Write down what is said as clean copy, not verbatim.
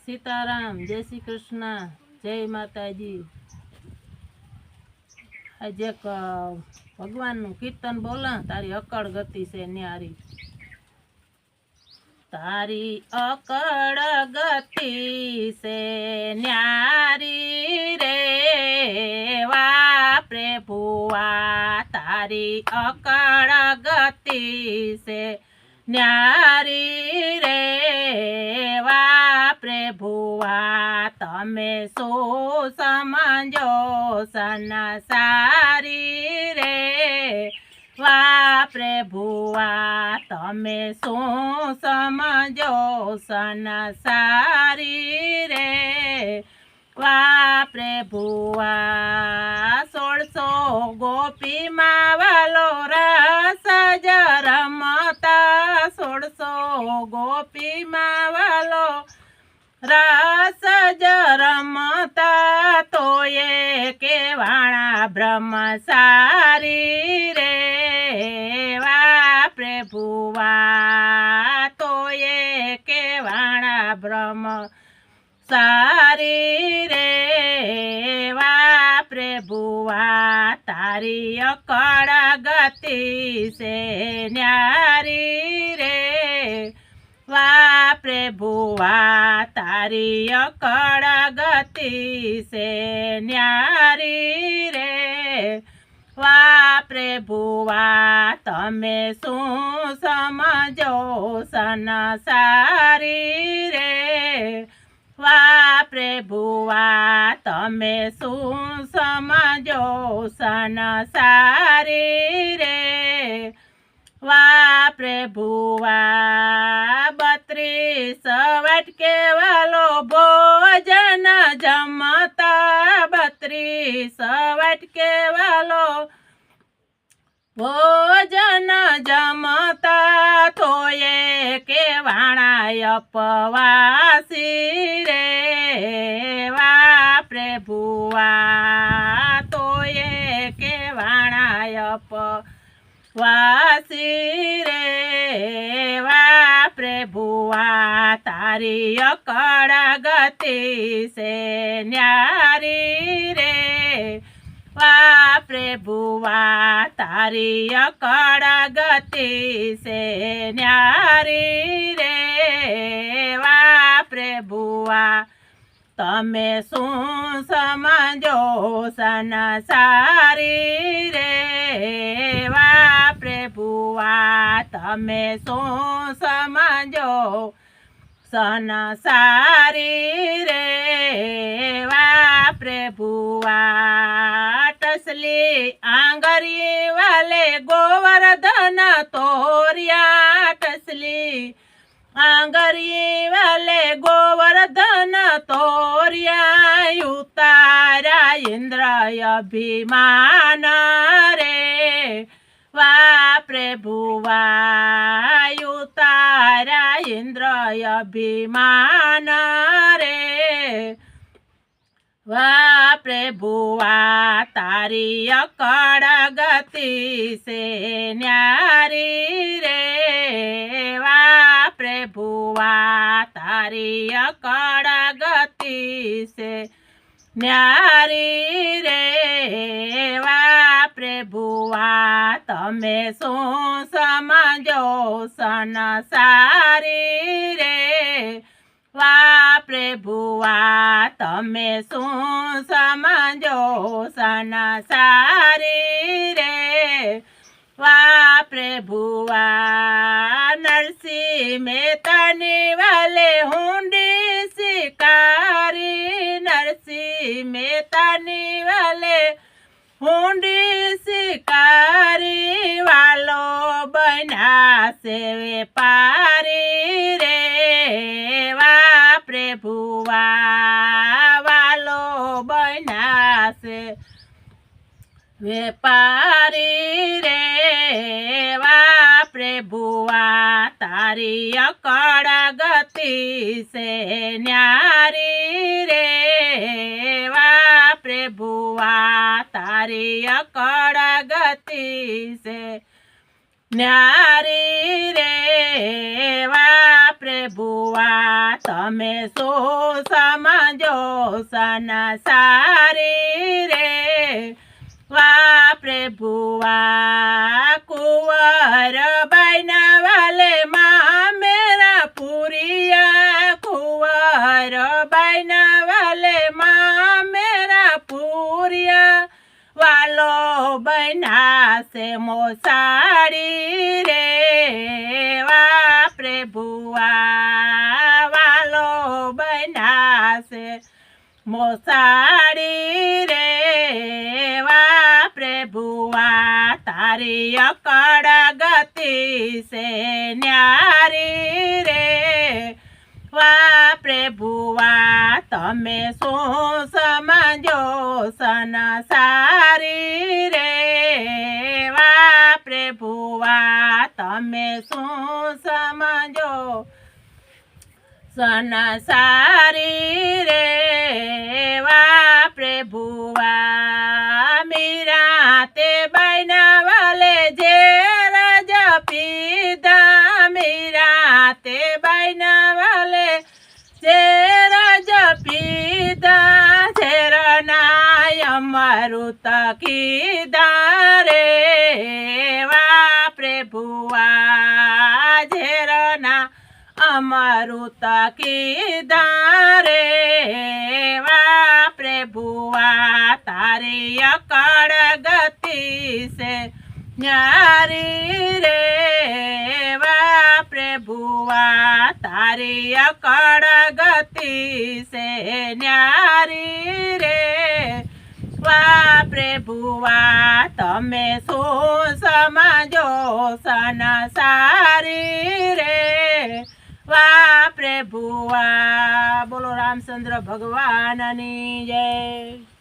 सीताराम, जय श्री कृष्ण, जय माताजी। आज एक भगवान कीर्तन बोला, तारी अकड़ गति से न्यारी। तारी अकड़ गति से न्यारी रे वा प्रभुआ, तारी अकड़ गति से न्यारी रे वा प्रभुआ, तमे सो समझो संसारी रे वा प्रभुआ, तमे सो समझो संसारी रे वा प्रभुआ। 1600 गोपी मावलो रस रमता, 1600 गोपी मावलो रस रमता, तो ये केवाणा ब्रह्मचारी रे वा प्रभुआ, तो ये केवाणा ब्रह्मचारी रे वा प्रभुआ, तारी अकड़ गति से न्यारी रे वा प्रभुआ, तारी अकड़ गति से न्यारी रे वा प्रभुआ, तमे शू समझो संसारी रे वा प्रभुआ, तमे शू समझो संसारी रे वा प्रभुआ। 32 वाटके वालो भोजन जमता, 32 वाटके वालो भोजन जमता, तो ये केवाणा अपवासी रे वा प्रभुआ, तो ये केवाणा अपवासी रे वा प्रभुआ, तारी अकड़ गति से न्यारी रे वा प्रभुआ, तारी अकड़ गति से न्यारी रे वा प्रभुआ, तमे शू समझो संसारी रे वा प्रभुआ, तमे शू समझो संसारी रे वा प्रभुआ। टसली आंगरी वाले गोवर्धन तोरिया, टसली आंगरी वाले गोवर्धन तोरिया, उतारा इंद्र अभिमान रे वा प्रभुआ, उतारा इंद्र अभिमान रे वा प्रभुआ, तारी अकड़ गति से न्यारी रे वा प्रभुआ, तारी अकड़ गति से न्यारी रे वा प्रभुआ, तमे शू समझो संसारी रे वा प्रभुआ, तमे शू समझो संसारी रे वा प्रभुआ। नरसिंह मेहतानी वाले हुंडी शिकारी, नरसिंह मेहतानी वाले हुंडी शिकारी, वालो बना से व्यापारी रे वा प्रभुआ, वालो बना से व्यापारी रे वा प्रभुआ, तारी अकड़ गति से न्यारी रे वा प्रभुआ, तारी अकड़ गति से न्यारी रे वा प्रभुआ। ભુવા તમે શું સમજો સના સારી રે વાપરે ભુવા કુંવર બાઈના વાલે માં મેરા પુરિયા કુંવર બાઈના વાલે માં મેરા પુરિયા વાલો બના સે મોસાડી રે વાપરે ભુવા વાલો બના સે મોસાડી રે વાપરે ભુવા તારી અકળ ગતિ સે ન્યારી રે વાપરે ભુવા તમે શું સમજો સના સારી રે વાપરે ભુવા તમે શું સમજો સના સારી રે વાપરે ભુવા મીરા તે બાઈના વાલે જે રાજા પીધા મીરા તે બાઈના વાલે જે રાજા પીધા ઝેરના અમૃત કીધા રે વાપરે ભુવા ઝેરના અમૃત કીધા રે વાપરે ભુવા તારી અકળ ગતિ સે ન્યારી રે વાપરે ભુવા તારી અકળ ગતિ સે ન્યારી રે વાપરે ભુવા તમે શું સમજો સના સારી રે વાપરે ભુવા બોલો રામચંદ્ર ભગવાનની જય।